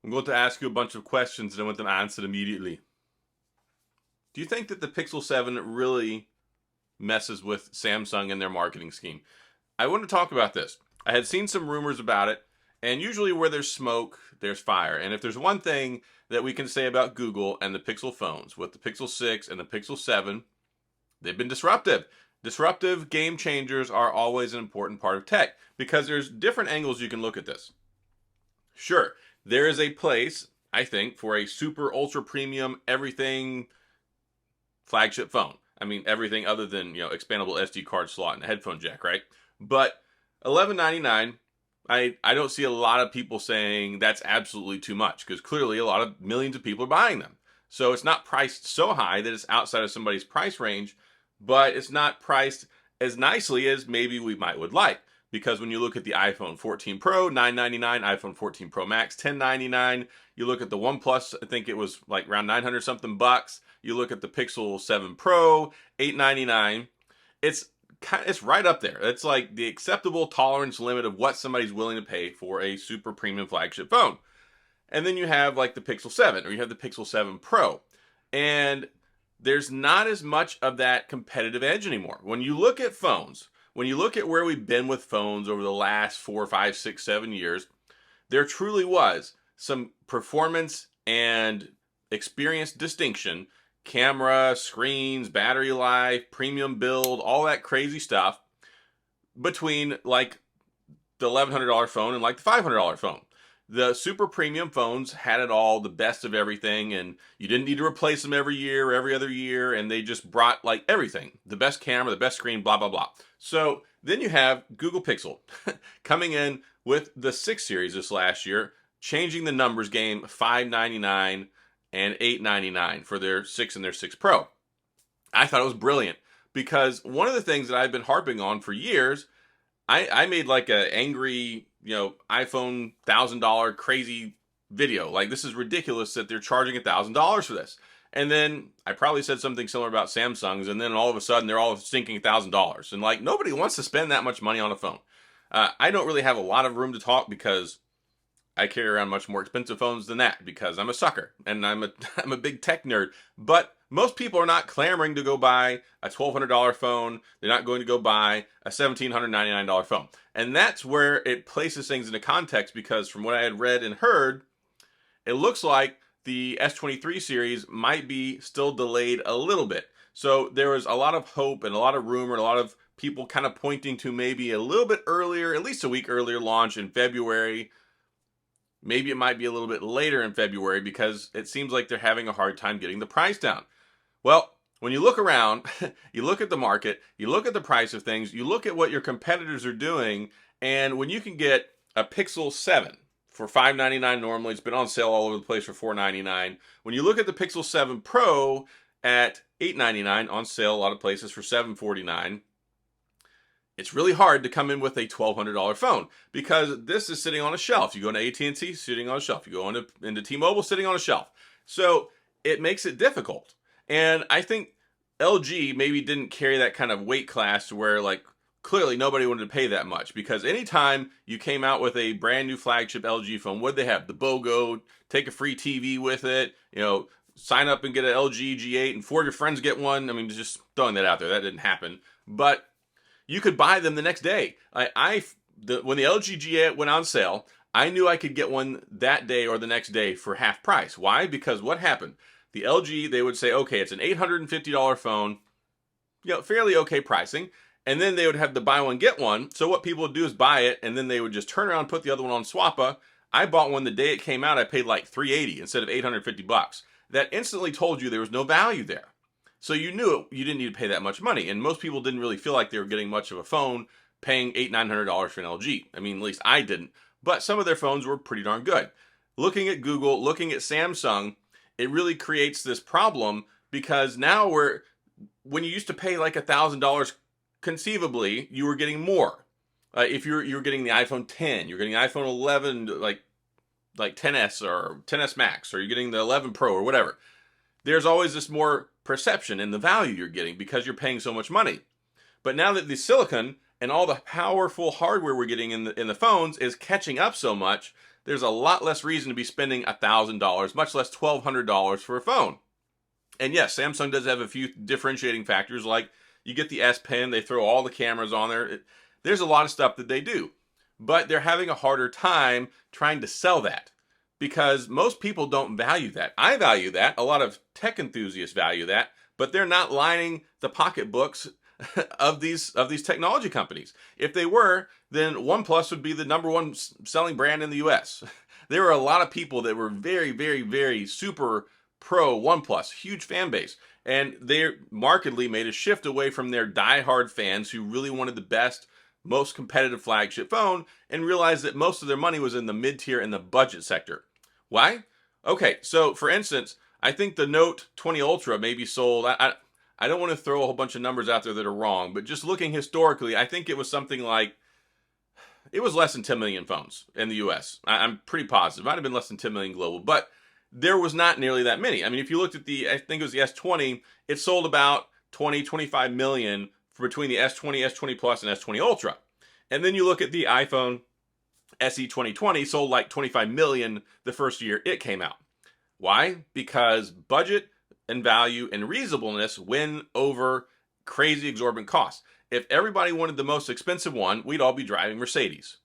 I'm going to ask you a bunch of questions and I want them answered immediately. Do you think that the Pixel 7 really messes with Samsung and their marketing scheme? I want to talk about this. I had seen some rumors about it, and usually where there's smoke, there's fire. And if there's one thing that we can say about Google and the Pixel phones, with the Pixel 6 and the Pixel 7, they've been disruptive. Disruptive game changers are always an important part of tech because there's different angles you can look at this. Sure, there is a place, I think, for a super ultra premium everything flagship phone. I mean, everything other than, expandable SD card slot and a headphone jack, right? But $11.99, I don't see a lot of people saying that's absolutely too much because clearly a lot of millions of people are buying them. So it's not priced so high that it's outside of somebody's price range, but it's not priced as nicely as maybe we would like. Because when you look at the iPhone 14 Pro, $999, iPhone 14 Pro Max, $1099. You look at the OnePlus, I think it was like around 900 something bucks. You look at the Pixel 7 Pro, $899. It's right up there. It's like the acceptable tolerance limit of what somebody's willing to pay for a super premium flagship phone. And then you have like the Pixel 7 or you have the Pixel 7 Pro. And there's not as much of that competitive edge anymore. When you look at phones, when you look at where we've been with phones over the last 4, 5, 6, 7 years, there truly was some performance and experience distinction, camera, screens, battery life, premium build, all that crazy stuff between like the $1,100 phone and like the $500 phone. The super premium phones had it all, the best of everything, and you didn't need to replace them every year or every other year, and they just brought like everything. The best camera, the best screen, blah, blah, blah. So then you have Google Pixel coming in with the 6 series this last year, changing the numbers game, $599 and $899 for their 6 and their 6 Pro. I thought it was brilliant because one of the things that I've been harping on for years, I made like an angry, iPhone $1,000 crazy video. Like, this is ridiculous that they're charging $1,000 for this. And then I probably said something similar about Samsung's, and then all of a sudden they're all sinking $1,000. And like, nobody wants to spend that much money on a phone. I don't really have a lot of room to talk because I carry around much more expensive phones than that because I'm a sucker and I'm a big tech nerd. But most people are not clamoring to go buy a $1,200 phone. They're not going to go buy a $1,799 phone. And that's where it places things into context because from what I had read and heard, it looks like the S23 series might be still delayed a little bit. So there was a lot of hope and a lot of rumor and a lot of people kind of pointing to maybe a little bit earlier, at least a week earlier launch in February. Maybe it might be a little bit later in February because it seems like they're having a hard time getting the price down. Well, when you look around, you look at the market, you look at the price of things, you look at what your competitors are doing, and when you can get a Pixel 7 for $599 normally, it's been on sale all over the place for $499. When you look at the Pixel 7 Pro at $899, on sale a lot of places for $749, it's really hard to come in with a $1,200 phone because this is sitting on a shelf. You go into AT&T, sitting on a shelf. You go into T-Mobile, sitting on a shelf. So it makes it difficult. And I think LG maybe didn't carry that kind of weight class to where like clearly nobody wanted to pay that much because anytime you came out with a brand new flagship LG phone, what'd they have? The BOGO, take a free TV with it, sign up and get an LG G8 and 4 of your friends get one. I mean, just throwing that out there. That didn't happen. But you could buy them the next day. When the LG G8 went on sale, I knew I could get one that day or the next day for half price. Why? Because what happened? The LG, they would say, okay, it's an $850 phone, fairly okay pricing. And then they would have the buy one, get one. So what people would do is buy it, and then they would just turn around and put the other one on Swappa. I bought one the day it came out. I paid like $380 instead of $850. That instantly told you there was no value there. So you knew you didn't need to pay that much money. And most people didn't really feel like they were getting much of a phone paying $800, $900 for an LG. I mean, at least I didn't. But some of their phones were pretty darn good. Looking at Google, looking at Samsung, it really creates this problem because now when you used to pay like $1,000 conceivably, you were getting more. If you're getting the iPhone 10, you're getting the iPhone 11, like 10s or 10s Max, or you're getting the 11 Pro or whatever. There's always this more perception in the value you're getting because you're paying so much money. But now that the silicon and all the powerful hardware we're getting in the phones is catching up so much, there's a lot less reason to be spending $1,000, much less $1,200 for a phone. And yes, Samsung does have a few differentiating factors, like you get the S Pen, they throw all the cameras on there. There's a lot of stuff that they do, but they're having a harder time trying to sell that because most people don't value that. I value that. A lot of tech enthusiasts value that, but they're not lining the pocketbooks of these technology companies. If they were, then OnePlus would be the #1 selling brand in the US. There were a lot of people that were very, very, very super pro OnePlus, huge fan base, and they markedly made a shift away from their diehard fans who really wanted the best, most competitive flagship phone and realized that most of their money was in the mid-tier and the budget sector. Why? Okay, so for instance, I think the Note 20 Ultra may be sold. I don't want to throw a whole bunch of numbers out there that are wrong, but just looking historically, I think it was something like, it was less than 10 million phones in the US. I'm pretty positive. It might have been less than 10 million global, but there was not nearly that many. I mean, if you looked at I think it was the S20, it sold about 20, 25 million for between the S20, S20 Plus, and S20 Ultra. And then you look at the iPhone SE 2020, sold like 25 million the first year it came out. Why? Because budget and value and reasonableness win over crazy exorbitant costs. If everybody wanted the most expensive one, we'd all be driving Mercedes.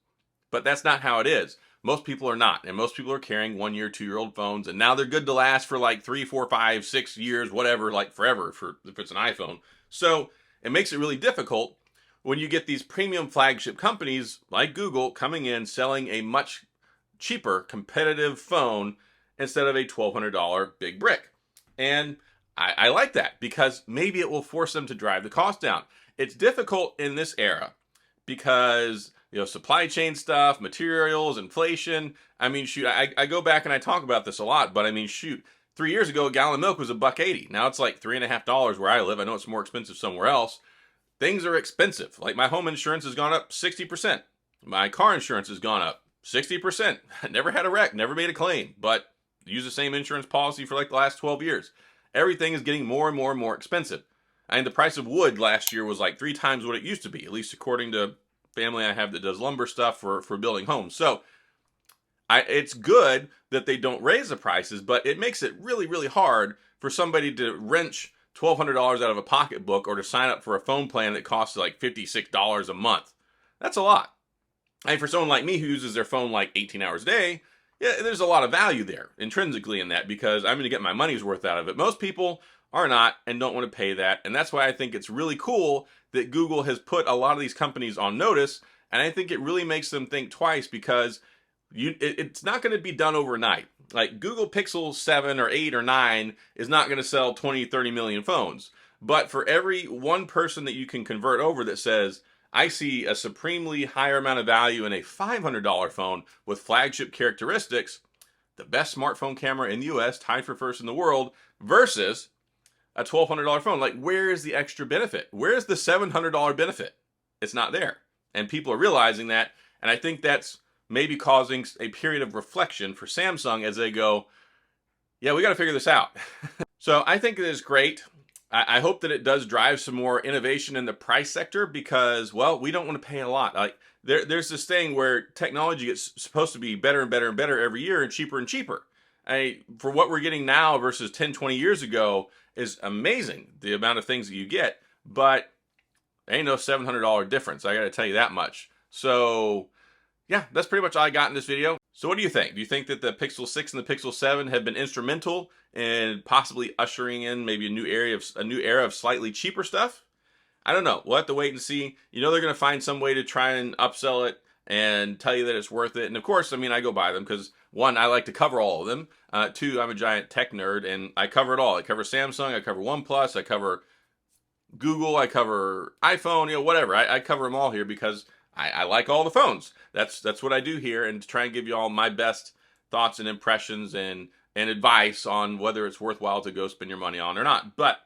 But that's not how it is. Most people are not, and most people are carrying 1-year, 2-year-old phones, and now they're good to last for like 3, 4, 5, 6 years, whatever, like forever if it's an iPhone. So it makes it really difficult when you get these premium flagship companies like Google coming in selling a much cheaper competitive phone instead of a $1,200 big brick. And I like that because maybe it will force them to drive the cost down. It's difficult in this era because, supply chain stuff, materials, inflation. I mean, shoot, I go back and I talk about this a lot, but I mean, shoot, 3 years ago, a gallon of milk was $1.80. Now it's like $3.50 where I live. I know it's more expensive somewhere else. Things are expensive. Like my home insurance has gone up 60%. My car insurance has gone up 60%. I never had a wreck, never made a claim, but use the same insurance policy for like the last 12 years. Everything is getting more and more and more expensive. And the price of wood last year was like 3 times what it used to be, at least according to family I have that does lumber stuff for building homes. So it's good that they don't raise the prices, but it makes it really, really hard for somebody to wrench $1,200 out of a pocketbook or to sign up for a phone plan that costs like $56 a month. That's a lot. And for someone like me who uses their phone like 18 hours a day, yeah, there's a lot of value there intrinsically in that because I'm going to get my money's worth out of it. Most people are not and don't want to pay that. And that's why I think it's really cool that Google has put a lot of these companies on notice. And I think it really makes them think twice because it's not going to be done overnight. Like Google Pixel 7 or 8 or 9 is not going to sell 20, 30 million phones. But for every one person that you can convert over that says, I see a supremely higher amount of value in a $500 phone with flagship characteristics, the best smartphone camera in the US, tied for first in the world, versus a $1,200 phone. Like, where is the extra benefit? Where's the $700 benefit? It's not there. And people are realizing that. And I think that's maybe causing a period of reflection for Samsung as they go, yeah, we got to figure this out. So I think it is great. I hope that it does drive some more innovation in the price sector because, well, we don't want to pay a lot. Like there's this thing where technology gets supposed to be better and better and better every year and cheaper. For what we're getting now versus 10, 20 years ago is amazing, the amount of things that you get, but there ain't no $700 difference. I got to tell you that much. So yeah, that's pretty much all I got in this video. So what do you think? Do you think that the Pixel 6 and the Pixel 7 have been instrumental in possibly ushering in maybe a new era of slightly cheaper stuff? I don't know. We'll have to wait and see. They're going to find some way to try and upsell it and tell you that it's worth it. And of course, I mean, I go buy them because 1, I like to cover all of them. 2, I'm a giant tech nerd and I cover it all. I cover Samsung, I cover OnePlus, I cover Google, I cover iPhone, whatever. I cover them all here because I like all the phones. That's what I do here, and to try and give you all my best thoughts and impressions and advice on whether it's worthwhile to go spend your money on or not. But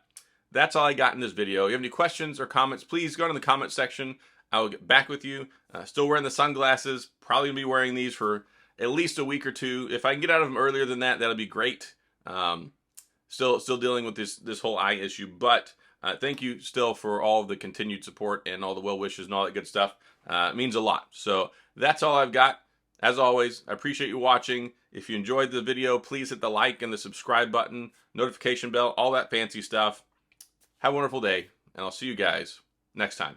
that's all I got in this video. If you have any questions or comments, please go to the comment section. I will get back with you. Still wearing the sunglasses. Probably going to be wearing these for at least a week or 2. If I can get out of them earlier than that, that'll be great. Still dealing with this whole eye issue, but thank you still for all the continued support and all the well wishes and all that good stuff. It means a lot. So that's all I've got. As always, I appreciate you watching. If you enjoyed the video, please hit the like and the subscribe button, notification bell, all that fancy stuff. Have a wonderful day, and I'll see you guys next time.